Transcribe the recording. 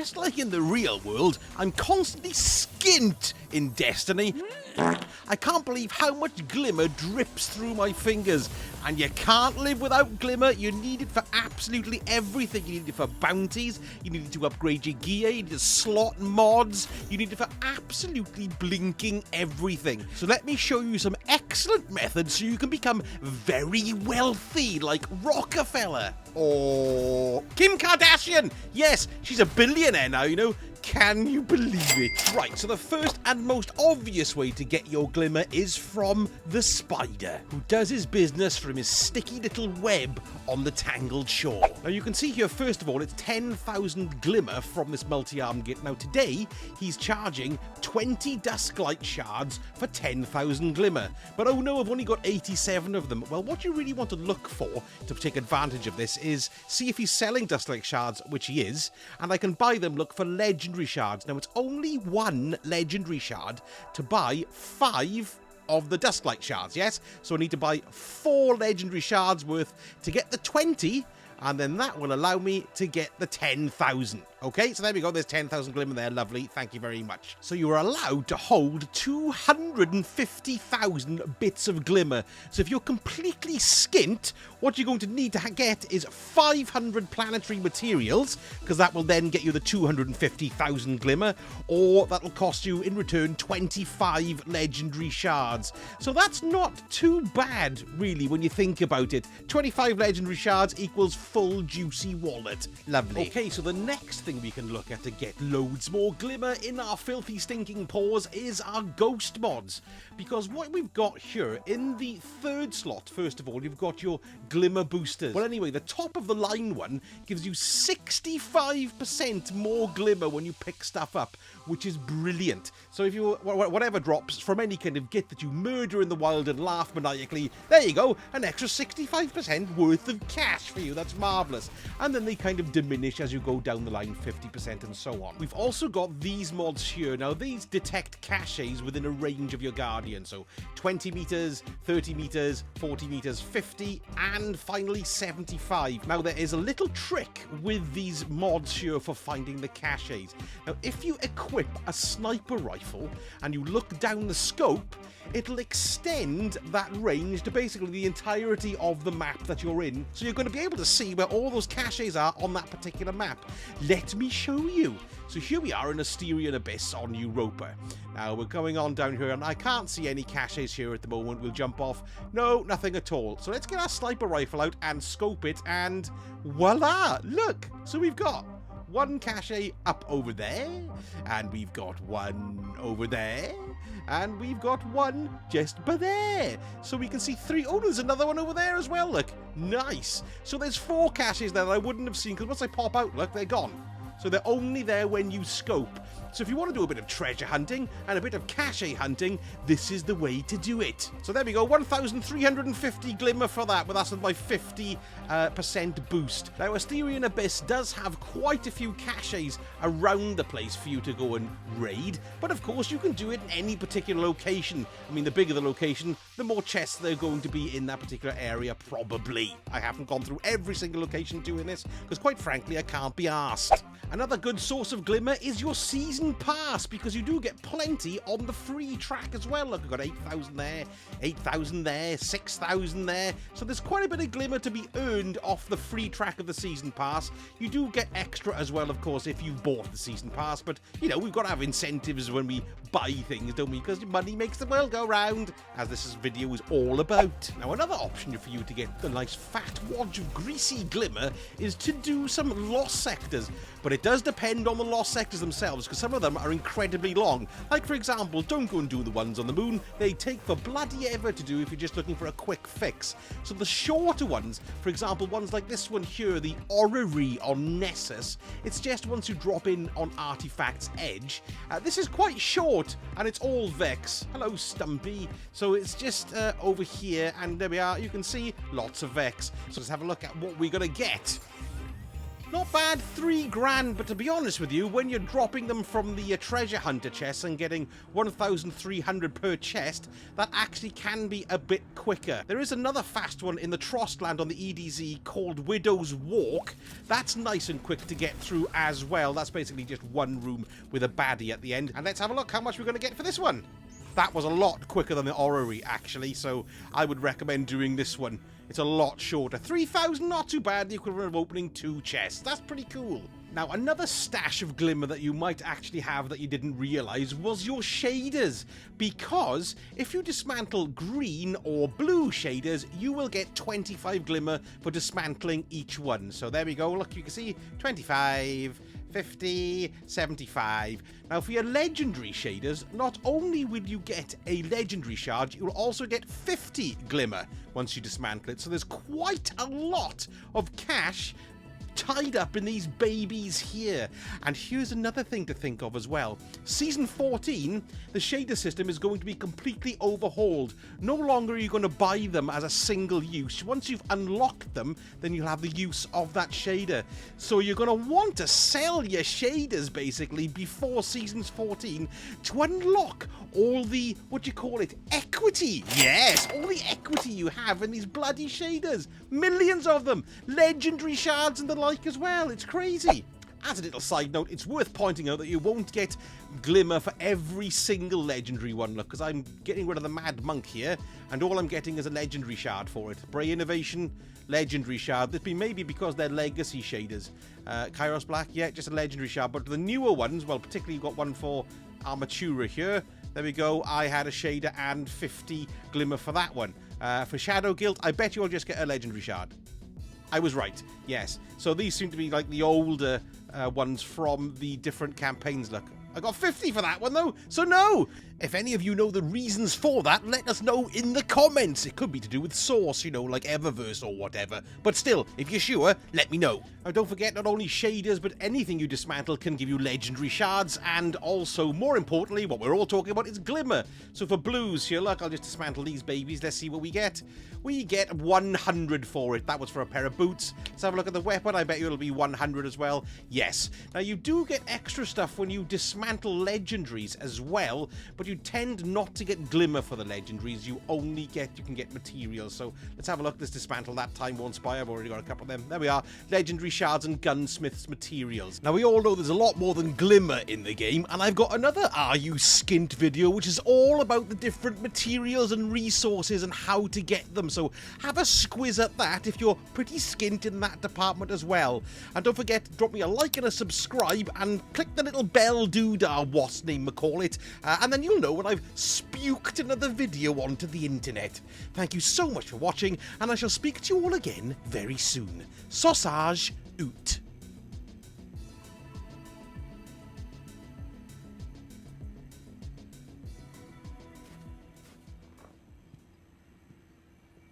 just like in the real world, I'm constantly skint in Destiny. I can't believe how much glimmer drips through my fingers. And you can't live without glimmer. You need it for absolutely everything. You need it for bounties. You need it to upgrade your gear. You need to slot mods. You need it for absolutely blinking everything. So let me show you some excellent methods so you can become very wealthy, like Rockefeller or Kim Kardashian. Yes, she's a billionaire now, you know. Can you believe it? Right, so the first and most obvious way to get your glimmer is from the spider, who does his business from his sticky little web on the tangled shore. Now you can see here, first of all, it's 10,000 glimmer from this multi-armed git. Now today, he's charging 20 Dusklight shards for 10,000 glimmer. But oh no, I've only got 87 of them. Well, what you really want to look for to take advantage of this is see if he's selling Dusklight shards, which he is, and I can buy them, look for legendary shards. Now it's only one legendary shard to buy 5 of the Dusklight shards, yes? So I need to buy 4 legendary shards worth to get the 20, and then that will allow me to get the 10,000. Okay, so there we go, there's 10,000 glimmer there, lovely, thank you very much. So you are allowed to hold 250,000 bits of glimmer. So if you're completely skint, what you're going to need to get is 500 planetary materials, because that will then get you the 250,000 glimmer, or that'll cost you in return 25 legendary shards. So that's not too bad, really, when you think about it. 25 legendary shards equals full juicy wallet. Lovely. Okay, so the next thing we can look at to get loads more glimmer in our filthy stinking paws is our ghost mods, because what we've got here in the third slot, first of all, you've got your glimmer boosters. Well, anyway, the top of the line one gives you 65% more glimmer when you pick stuff up, which is brilliant. So if you whatever drops from any kind of git that you murder in the wild and laugh maniacally, there you go, an extra 65% worth of cash for you. That's marvellous. And then they kind of diminish as you go down the line, 50% and so on. We've also got these mods here. Now these detect caches within a range of your Guardian, so 20 meters, 30 meters, 40 meters, 50, and finally 75. Now there is a little trick with these mods here for finding the caches. Now if you equip a sniper rifle and you look down the scope, it'll extend that range to basically the entirety of the map that you're in. So you're going to be able to see where all those caches are on that particular map. Let me show you. So here we are in Asterian Abyss on Europa. Now we're going on down here and I can't see any caches here at the moment. We'll jump off. No, nothing at all. So let's get our sniper rifle out and scope it, and voila! Look! So we've got one cache up over there, and we've got one over there, and we've got one just by there. So we can see 3. Oh, there's another one over there as well, look. Nice. So there's 4 caches there that I wouldn't have seen, because once I pop out, look, they're gone. So they're only there when you scope. So if you want to do a bit of treasure hunting and a bit of cache hunting, this is the way to do it. So there we go, 1,350 glimmer for that, but that's my 50% boost. Now, Asterian Abyss does have quite a few caches around the place for you to go and raid, but of course you can do it in any particular location. I mean, the bigger the location, the more chests there are going to be in that particular area, probably. I haven't gone through every single location doing this, because quite frankly, I can't be arsed. Another good source of glimmer is your season pass, because you do get plenty on the free track as well. Look, I've got 8,000 there, 8,000 there, 6,000 there. So there's quite a bit of glimmer to be earned off the free track of the season pass. You do get extra as well, of course, if you bought the season pass. But, you know, we've got to have incentives when we buy things, don't we? Because money makes the world go round, as this video is all about. Now, another option for you to get the nice fat wad of greasy glimmer is to do some lost sectors. But it does depend on the lost sectors themselves, because some of them are incredibly long. Like, for example, don't go and do the ones on the moon. They take for bloody ever to do if you're just looking for a quick fix. So the shorter ones, for example, ones like this one here, the Orrery on Nessus, it's just once you drop in on Artifact's Edge. This is quite short, and it's all Vex. Hello, Stumpy. So it's just over here, and there we are. You can see lots of Vex. So let's have a look at what we're going to get. Not bad, 3 grand, but to be honest with you, when you're dropping them from the treasure hunter chest and getting 1,300 per chest, that actually can be a bit quicker. There is another fast one in the Trostland on the EDZ called Widow's Walk. That's nice and quick to get through as well. That's basically just one room with a baddie at the end. And let's have a look how much we're going to get for this one. That was a lot quicker than the Orrery, actually, so I would recommend doing this one. It's a lot shorter. 3,000, not too bad, the equivalent of opening 2 chests. That's pretty cool. Now, another stash of Glimmer that you might actually have that you didn't realise was your shaders. Because if you dismantle green or blue shaders, you will get 25 Glimmer for dismantling each one. So there we go. Look, you can see 25... 50, 75. Now for your legendary shaders, not only will you get a legendary shard, you will also get 50 Glimmer once you dismantle it. So there's quite a lot of cash tied up in these babies here. And here's another thing to think of as well. Season 14, the shader system is going to be completely overhauled. No longer are you going to buy them as a single use. Once you've unlocked them, then you'll have the use of that shader. So you're going to want to sell your shaders basically before Season 14 to unlock all the, what do you call it, equity. Yes, all the equity you have in these bloody shaders. Millions of them. Legendary shards and the like as well. It's crazy. As a little side note, it's worth pointing out that you won't get Glimmer for every single legendary one. Look, because I'm getting rid of the Mad Monk here, and all I'm getting is a legendary shard for it. Bray Innovation, legendary shard. This be maybe because they're legacy shaders. Kairos Black, yeah, just a legendary shard. But the newer ones, well, particularly you've got one for Armatura here. There we go. I had a shader and 50 Glimmer for that one. For Shadow Guild, I bet you'll just get a legendary shard. I was right, yes. So these seem to be like the older ones from the different campaigns. Look, I got 50 for that one though, so no! If any of you know the reasons for that, let us know in the comments. It could be to do with Source, you know, like Eververse or whatever. But still, if you're sure, let me know. Now don't forget, not only shaders, but anything you dismantle can give you legendary shards, and also, more importantly, what we're all talking about is Glimmer. So for blues here, look, I'll just dismantle these babies. Let's see what we get. We get 100 for it. That was for a pair of boots. Let's have a look at the weapon. I bet you it'll be 100 as well. Yes. Now you do get extra stuff when you dismantle legendaries as well, but you tend not to get Glimmer for the legendaries. You can get materials. So let's have a look. Let's dismantle that. Time won't spy. I've already got a couple of them. There we are. Legendary shards and gunsmith's materials. Now we all know there's a lot more than Glimmer in the game, and I've got another Are You Skint video, which is all about the different materials and resources and how to get them. So have a squiz at that if you're pretty skint in that department as well. And don't forget to drop me a like and a subscribe, and click the little bell doodah, what's name call it, and then you'll know when I've spuked another video onto the internet. Thank you so much for watching, and I shall speak to you all again very soon. Sausage out.